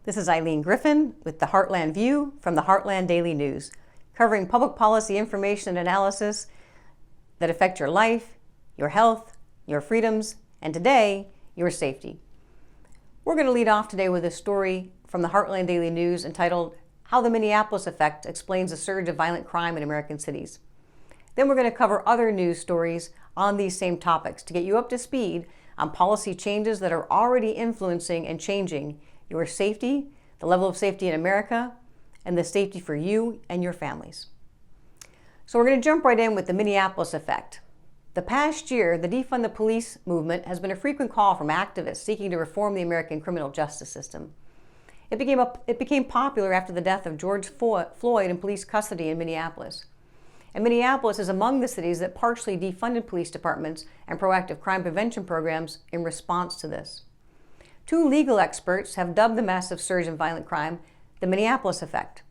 This is Eileen Griffin with the Heartland View from the Heartland Daily News, covering public policy information and analysis that affect your life, your health, your freedoms, and today, your safety. We're going to lead off today with a story from the Heartland Daily News entitled, How the Minneapolis Effect Explains a Surge of Violent Crime in American Cities. Then we're going to cover other news stories on these same topics to get you up to speed on policy changes that are already influencing and changing your safety, the level of safety in America, and the safety for you and your families. So we're going to jump right in with the Minneapolis Effect. The past year, the Defund the Police movement has been a frequent call from activists seeking to reform the American criminal justice system. It became popular after the death of George Floyd in police custody in Minneapolis. And Minneapolis is among the cities that partially defunded police departments and proactive crime prevention programs in response to this. Two legal experts have dubbed the massive surge in violent crime the Minneapolis Effect.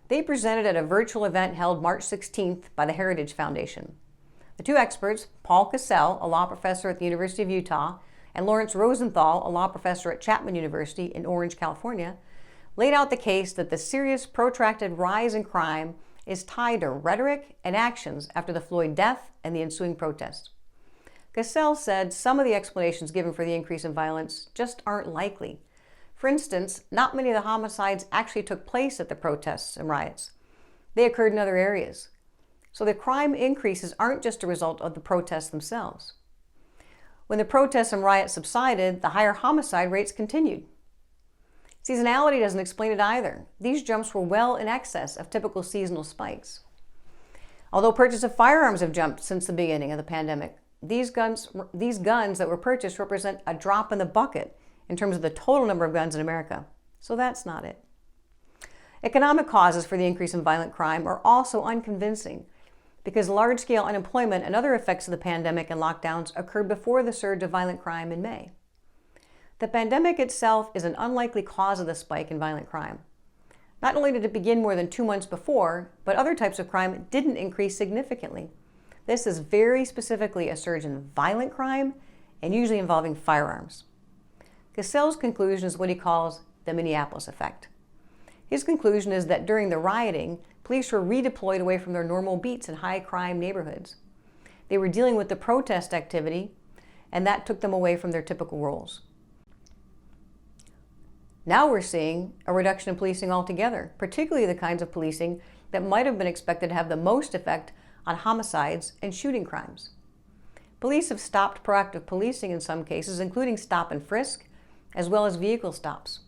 They presented at a virtual event held March 16th by the Heritage Foundation. The two experts, Paul Cassell, a law professor at the University of Utah, and Lawrence Rosenthal, a law professor at Chapman University in Orange, California, laid out the case that the serious, protracted rise in crime is tied to rhetoric and actions after the Floyd death and the ensuing protests. Cassell said some of the explanations given for the increase in violence just aren't likely. For instance, not many of the homicides actually took place at the protests and riots. They occurred in other areas. So the crime increases aren't just a result of the protests themselves. When the protests and riots subsided, the higher homicide rates continued. Seasonality doesn't explain it either. These jumps were well in excess of typical seasonal spikes. Although purchase of firearms have jumped since the beginning of the pandemic, these guns that were purchased represent a drop in the bucket in terms of the total number of guns in America. So that's not it. Economic causes for the increase in violent crime are also unconvincing because large-scale unemployment and other effects of the pandemic and lockdowns occurred before the surge of violent crime in May. The pandemic itself is an unlikely cause of the spike in violent crime. Not only did it begin more than 2 months before, but other types of crime didn't increase significantly. This is very specifically a surge in violent crime and usually involving firearms. Cassell's conclusion is what he calls the Minneapolis Effect. His conclusion is that during the rioting, police were redeployed away from their normal beats in high-crime neighborhoods. They were dealing with the protest activity, and that took them away from their typical roles. Now we're seeing a reduction in policing altogether, particularly the kinds of policing that might have been expected to have the most effect on homicides and shooting crimes. Police have stopped proactive policing in some cases, including stop and frisk, as well as vehicle stops.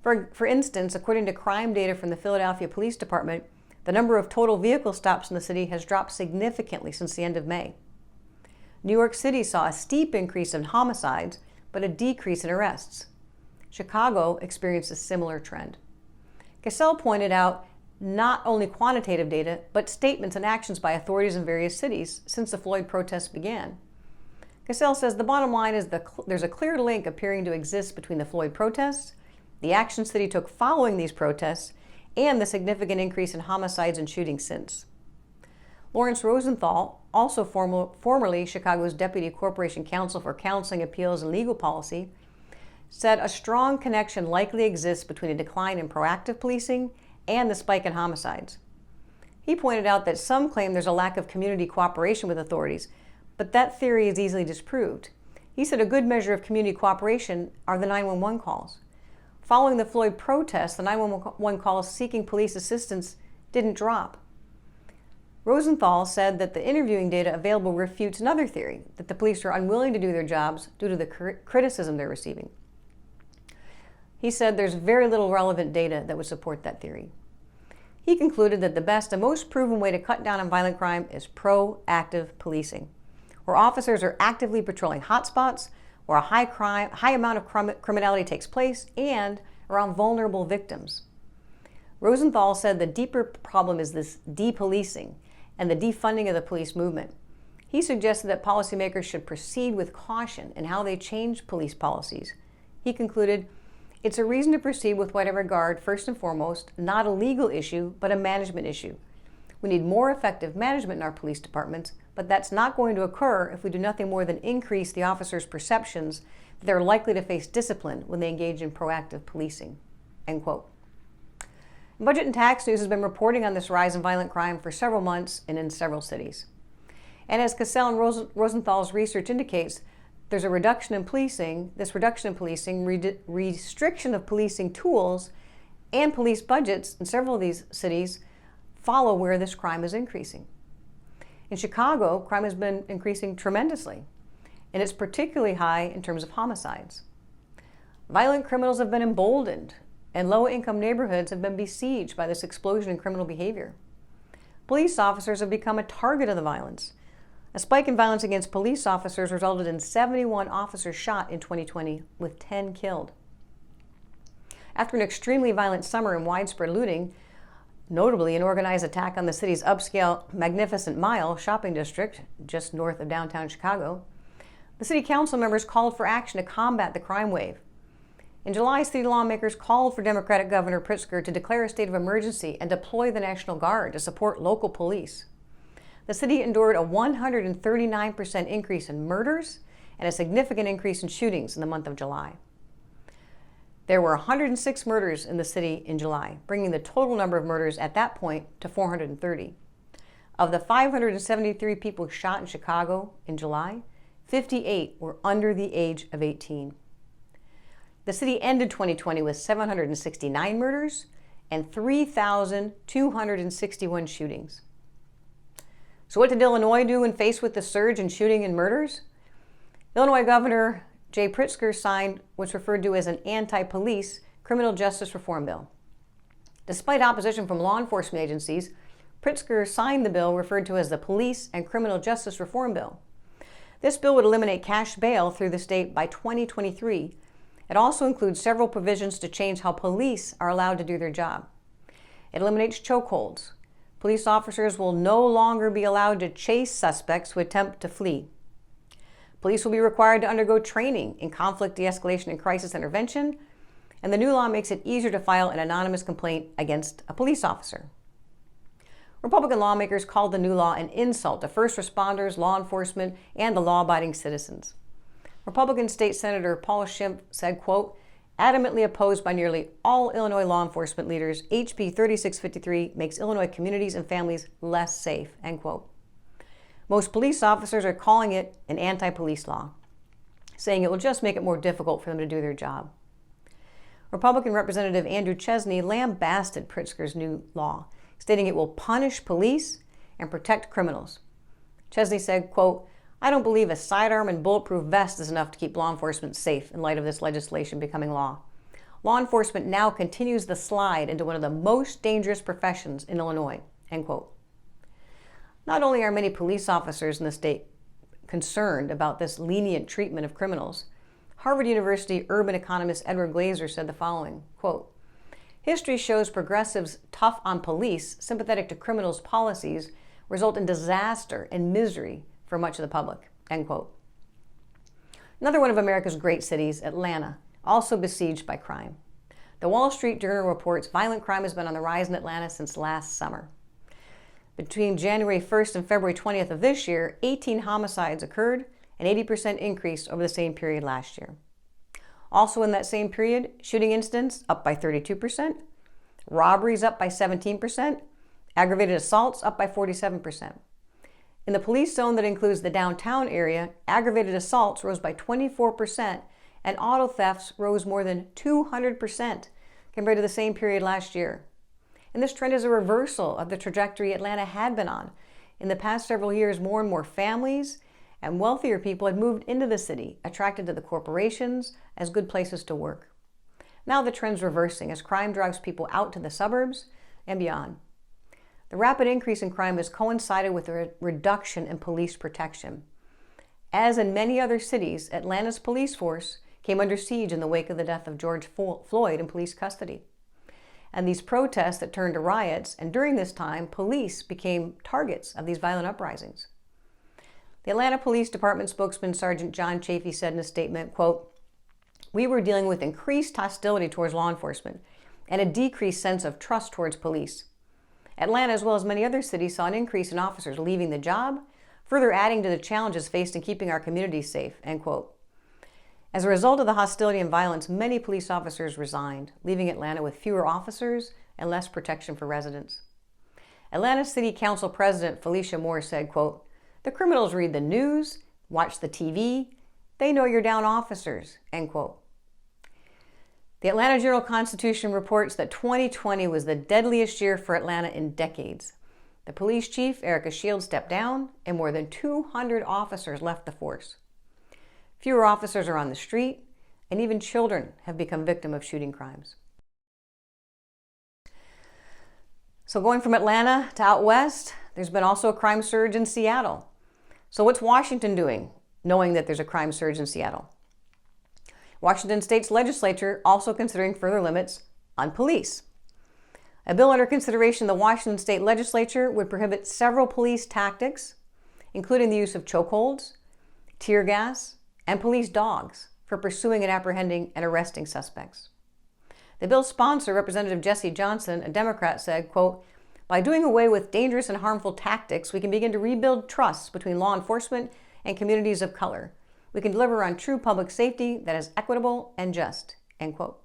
For instance, according to crime data from the Philadelphia Police Department, the number of total vehicle stops in the city has dropped significantly since the end of May. New York City saw a steep increase in homicides, but a decrease in arrests. Chicago experienced a similar trend. Cassell pointed out not only quantitative data, but statements and actions by authorities in various cities since the Floyd protests began. Cassell says the bottom line is there's a clear link appearing to exist between the Floyd protests, the actions that he took following these protests, and the significant increase in homicides and shootings since. Lawrence Rosenthal, also formerly Chicago's Deputy Corporation Counsel for Counseling, Appeals, and Legal Policy, said a strong connection likely exists between a decline in proactive policing and the spike in homicides. He pointed out that some claim there's a lack of community cooperation with authorities, but that theory is easily disproved. He said a good measure of community cooperation are the 911 calls. Following the Floyd protests, the 911 calls seeking police assistance didn't drop. Rosenthal said that the interviewing data available refutes another theory, that the police are unwilling to do their jobs due to the criticism they're receiving. He said there's very little relevant data that would support that theory. He concluded that the best and most proven way to cut down on violent crime is proactive policing, where officers are actively patrolling hotspots, where a high amount of criminality takes place, and around vulnerable victims. Rosenthal said the deeper problem is this depolicing and the defunding of the police movement. He suggested that policymakers should proceed with caution in how they change police policies. He concluded, it's a reason to proceed with what I regard, first and foremost, not a legal issue, but a management issue. We need more effective management in our police departments, but that's not going to occur if we do nothing more than increase the officers' perceptions that they're likely to face discipline when they engage in proactive policing. end quote. Budget and Tax News has been reporting on this rise in violent crime for several months and in several cities. And as Cassell and Rosenthal's research indicates, there's a reduction in policing. This reduction in policing, restriction of policing tools, and police budgets in several of these cities follow where this crime is increasing. In Chicago, crime has been increasing tremendously, and it's particularly high in terms of homicides. Violent criminals have been emboldened, and low-income neighborhoods have been besieged by this explosion in criminal behavior. Police officers have become a target of the violence. A spike in violence against police officers resulted in 71 officers shot in 2020, with 10 killed. After an extremely violent summer and widespread looting, notably an organized attack on the city's upscale Magnificent Mile shopping district, just north of downtown Chicago, the city council members called for action to combat the crime wave. In July, city lawmakers called for Democratic Governor Pritzker to declare a state of emergency and deploy the National Guard to support local police. The city endured a 139% increase in murders and a significant increase in shootings in the month of July. There were 106 murders in the city in July, bringing the total number of murders at that point to 430. Of the 573 people shot in Chicago in July, 58 were under the age of 18. The city ended 2020 with 769 murders and 3,261 shootings. So what did Illinois do when faced with the surge in shooting and murders? Illinois Governor Jay Pritzker signed what's referred to as an anti-police criminal justice reform bill. Despite opposition from law enforcement agencies, Pritzker signed the bill referred to as the Police and Criminal Justice Reform Bill. This bill would eliminate cash bail through the state by 2023. It also includes several provisions to change how police are allowed to do their job. It eliminates chokeholds. Police officers will no longer be allowed to chase suspects who attempt to flee. Police will be required to undergo training in conflict de-escalation and crisis intervention, and the new law makes it easier to file an anonymous complaint against a police officer. Republican lawmakers called the new law an insult to first responders, law enforcement, and the law-abiding citizens. Republican State Senator Paul Schimpf said, quote, adamantly opposed by nearly all Illinois law enforcement leaders, HB 3653 makes Illinois communities and families less safe, end quote. Most police officers are calling it an anti-police law, saying it will just make it more difficult for them to do their job. Republican Representative Andrew Chesney lambasted Pritzker's new law, stating it will punish police and protect criminals. Chesney said, quote, I don't believe a sidearm and bulletproof vest is enough to keep law enforcement safe in light of this legislation becoming law. Law enforcement now continues the slide into one of the most dangerous professions in Illinois, end quote. Not only are many police officers in the state concerned about this lenient treatment of criminals, Harvard University urban economist Edward Glazer said the following, quote, history shows progressives tough on police, sympathetic to criminals' policies, result in disaster and misery for much of the public, end quote. Another one of America's great cities, Atlanta, also besieged by crime. The Wall Street Journal reports violent crime has been on the rise in Atlanta since last summer. Between January 1st and February 20th of this year, 18 homicides occurred, an 80% increase over the same period last year. Also in that same period, shooting incidents up by 32%, robberies up by 17%, aggravated assaults up by 47%. In the police zone that includes the downtown area, aggravated assaults rose by 24%, and auto thefts rose more than 200% compared to the same period last year. And this trend is a reversal of the trajectory Atlanta had been on. In the past several years, more and more families and wealthier people had moved into the city, attracted to the corporations as good places to work. Now the trend's reversing as crime drives people out to the suburbs and beyond. The rapid increase in crime has coincided with a reduction in police protection. As in many other cities, Atlanta's police force came under siege in the wake of the death of George Floyd in police custody. And these protests that turned to riots, and during this time, police became targets of these violent uprisings. The Atlanta Police Department spokesman Sergeant John Chafee said in a statement, quote, we were dealing with increased hostility towards law enforcement and a decreased sense of trust towards police. Atlanta, as well as many other cities, saw an increase in officers leaving the job, further adding to the challenges faced in keeping our communities safe, end quote. As a result of the hostility and violence, many police officers resigned, leaving Atlanta with fewer officers and less protection for residents. Atlanta City Council President Felicia Moore said, quote, "The criminals read the news, watch the TV, they know you're down officers," end quote. The Atlanta Journal-Constitution reports that 2020 was the deadliest year for Atlanta in decades. The police chief, Erica Shields, stepped down, and more than 200 officers left the force. Fewer officers are on the street, and even children have become victims of shooting crimes. So going from Atlanta to out west, there's been also a crime surge in Seattle. So what's Washington doing, knowing that there's a crime surge in Seattle? Washington State's legislature also considering further limits on police. A bill under consideration in the Washington State Legislature would prohibit several police tactics, including the use of chokeholds, tear gas, and police dogs for pursuing and apprehending and arresting suspects. The bill's sponsor, Representative Jesse Johnson, a Democrat, said, quote, "By doing away with dangerous and harmful tactics, we can begin to rebuild trust between law enforcement and communities of color. We can deliver on true public safety that is equitable and just," end quote.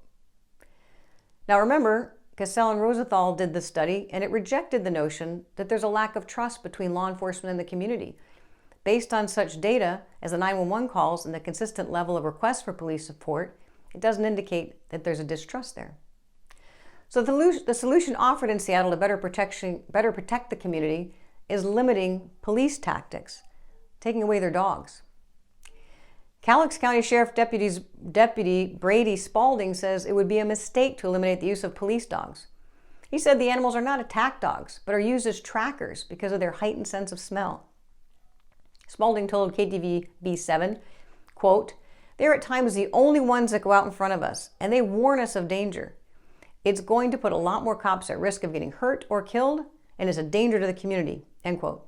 Now remember, Cassell and Rosenthal did this study, and it rejected the notion that there's a lack of trust between law enforcement and the community. Based on such data as the 911 calls and the consistent level of requests for police support, it doesn't indicate that there's a distrust there. So the solution offered in Seattle to better protect the community is limiting police tactics, taking away their dogs. Cowlitz County Sheriff Deputy Brady Spalding says it would be a mistake to eliminate the use of police dogs. He said the animals are not attack dogs, but are used as trackers because of their heightened sense of smell. Spalding told KTVB7, quote, "They're at times the only ones that go out in front of us, and they warn us of danger. It's going to put a lot more cops at risk of getting hurt or killed, and is a danger to the community," end quote.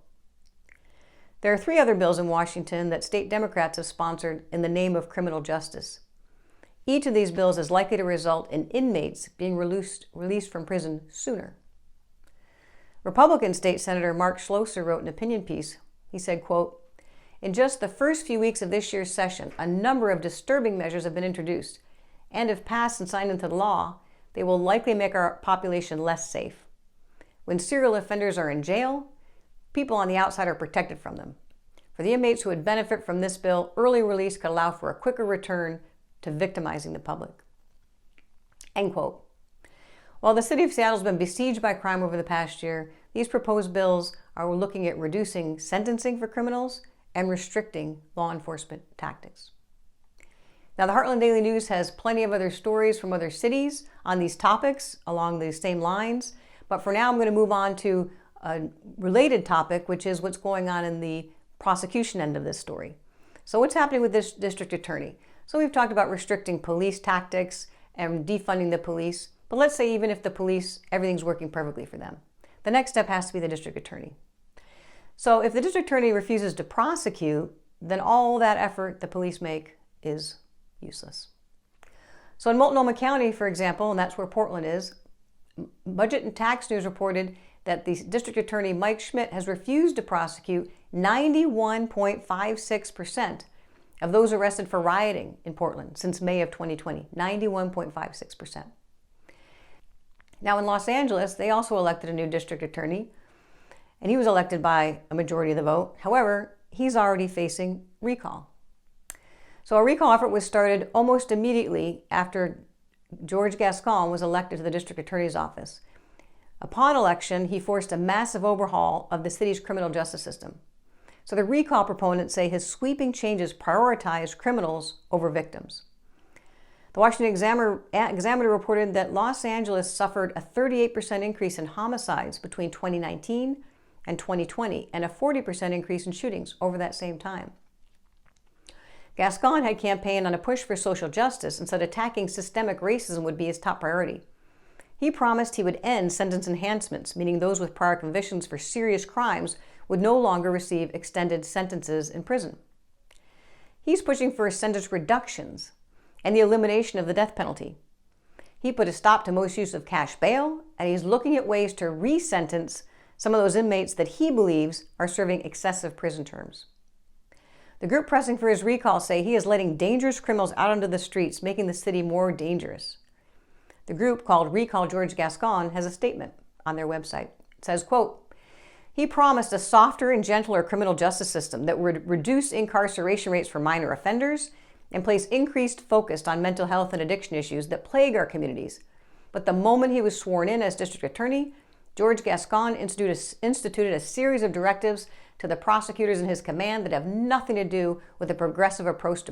There are 3 other bills in Washington that state Democrats have sponsored in the name of criminal justice. Each of these bills is likely to result in inmates being released from prison sooner. Republican State Senator Mark Schlosser wrote an opinion piece. He said, quote, "In just the first few weeks of this year's session, a number of disturbing measures have been introduced, and if passed and signed into law, they will likely make our population less safe. When serial offenders are in jail, people on the outside are protected from them. For the inmates who would benefit from this bill, early release could allow for a quicker return to victimizing the public," end quote. While the city of Seattle has been besieged by crime over the past year, these proposed bills are looking at reducing sentencing for criminals and restricting law enforcement tactics. Now, the Heartland Daily News has plenty of other stories from other cities on these topics along these same lines, but for now I'm going to move on to a related topic, which is what's going on in the prosecution end of this story. So what's happening with this district attorney? So we've talked about restricting police tactics and defunding the police, but let's say even if the police, everything's working perfectly for them. The next step has to be the district attorney. So if the district attorney refuses to prosecute, then all that effort the police make is useless. So in Multnomah County, for example, and that's where Portland is, Budget and Tax News reported that the district attorney, Mike Schmidt, has refused to prosecute 91.56% of those arrested for rioting in Portland since May of 2020, 91.56%. Now in Los Angeles, they also elected a new district attorney, and he was elected by a majority of the vote. However, he's already facing recall. So a recall effort was started almost immediately after George Gascon was elected to the district attorney's office. Upon election, he forced a massive overhaul of the city's criminal justice system. So the recall proponents say his sweeping changes prioritized criminals over victims. The Washington Examiner reported that Los Angeles suffered a 38% increase in homicides between 2019 and 2020, and a 40% increase in shootings over that same time. Gascon had campaigned on a push for social justice and said attacking systemic racism would be his top priority. He promised he would end sentence enhancements, meaning those with prior convictions for serious crimes would no longer receive extended sentences in prison. He's pushing for sentence reductions and the elimination of the death penalty. He put a stop to most use of cash bail, and he's looking at ways to re-sentence some of those inmates that he believes are serving excessive prison terms. The group pressing for his recall say he is letting dangerous criminals out onto the streets, making the city more dangerous. The group, called Recall George Gascon, has a statement on their website. It says, quote, "He promised a softer and gentler criminal justice system that would reduce incarceration rates for minor offenders and place increased focus on mental health and addiction issues that plague our communities. But the moment he was sworn in as district attorney, George Gascon instituted a series of directives to the prosecutors in his command that have nothing to do with a progressive approach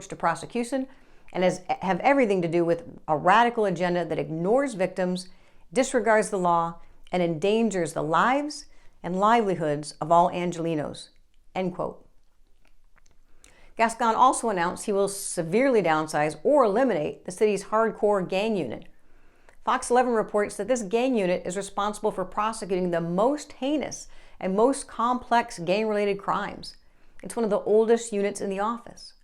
to prosecution and have everything to do with a radical agenda that ignores victims, disregards the law, and endangers the lives and livelihoods of all Angelenos," end quote. Gascon also announced he will severely downsize or eliminate the city's hardcore gang unit. Fox 11 reports that this gang unit is responsible for prosecuting the most heinous and most complex gang-related crimes. It's one of the oldest units in the office.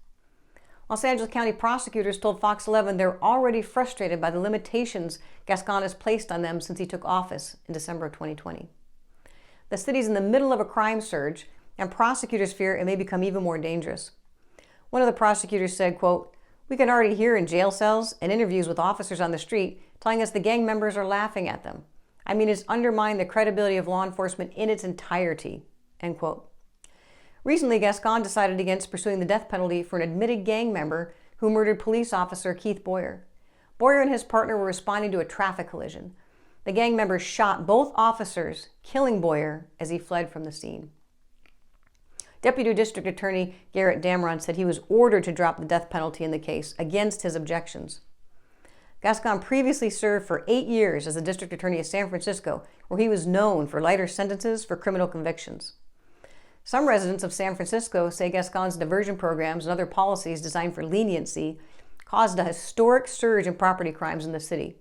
Los Angeles County prosecutors told Fox 11 they're already frustrated by the limitations Gascon has placed on them since he took office in December of 2020. The city's in the middle of a crime surge, and prosecutors fear it may become even more dangerous. One of the prosecutors said, quote, "We can already hear in jail cells and interviews with officers on the street telling us the gang members are laughing at them. I mean, it's undermined the credibility of law enforcement in its entirety," end quote. Recently, Gascon decided against pursuing the death penalty for an admitted gang member who murdered police officer Keith Boyer. Boyer and his partner were responding to a traffic collision. The gang member shot both officers, killing Boyer as he fled from the scene. Deputy District Attorney Garrett Dameron said he was ordered to drop the death penalty in the case against his objections. Gascon previously served for 8 years as the District Attorney of San Francisco, where he was known for lighter sentences for criminal convictions. Some residents of San Francisco say Gascon's diversion programs and other policies designed for leniency caused a historic surge in property crimes in the city.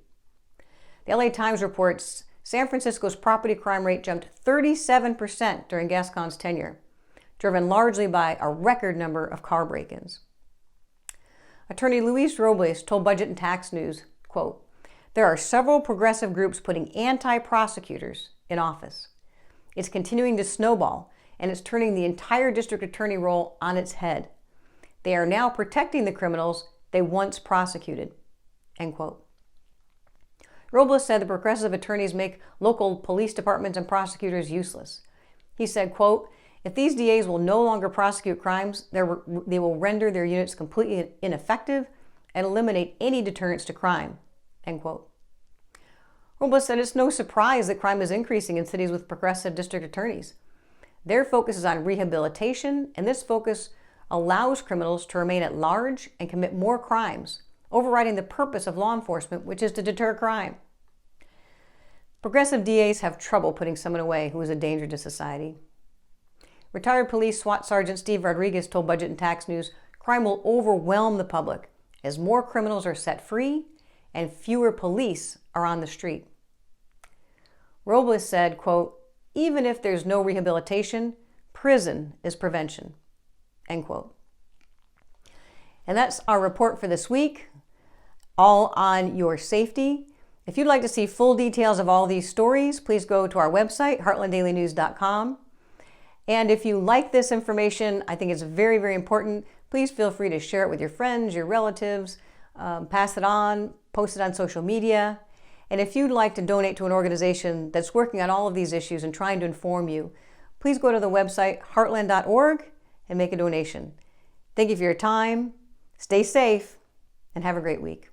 The LA Times reports San Francisco's property crime rate jumped 37% during Gascon's tenure, driven largely by a record number of car break-ins. Attorney Luis Robles told Budget and Tax News, quote, "There are several progressive groups putting anti-prosecutors in office. It's continuing to snowball, and it's turning the entire district attorney role on its head. They are now protecting the criminals they once prosecuted," end quote. Robles said the progressive attorneys make local police departments and prosecutors useless. He said, quote, "If these DAs will no longer prosecute crimes, they will render their units completely ineffective and eliminate any deterrence to crime," end quote. Robles said it's no surprise that crime is increasing in cities with progressive district attorneys. Their focus is on rehabilitation, and this focus allows criminals to remain at large and commit more crimes, overriding the purpose of law enforcement, which is to deter crime. Progressive DAs have trouble putting someone away who is a danger to society. Retired police SWAT Sergeant Steve Rodriguez told Budget and Tax News crime will overwhelm the public as more criminals are set free and fewer police are on the street. Robles said, quote, "Even if there's no rehabilitation, prison is prevention," end quote. And that's our report for this week, all on your safety. If you'd like to see full details of all these stories, please go to our website, heartlanddailynews.com. And if you like this information, I think it's very, very important, please feel free to share it with your friends, your relatives, pass it on, post it on social media. And if you'd like to donate to an organization that's working on all of these issues and trying to inform you, please go to the website heartland.org and make a donation. Thank you for your time, stay safe, and have a great week.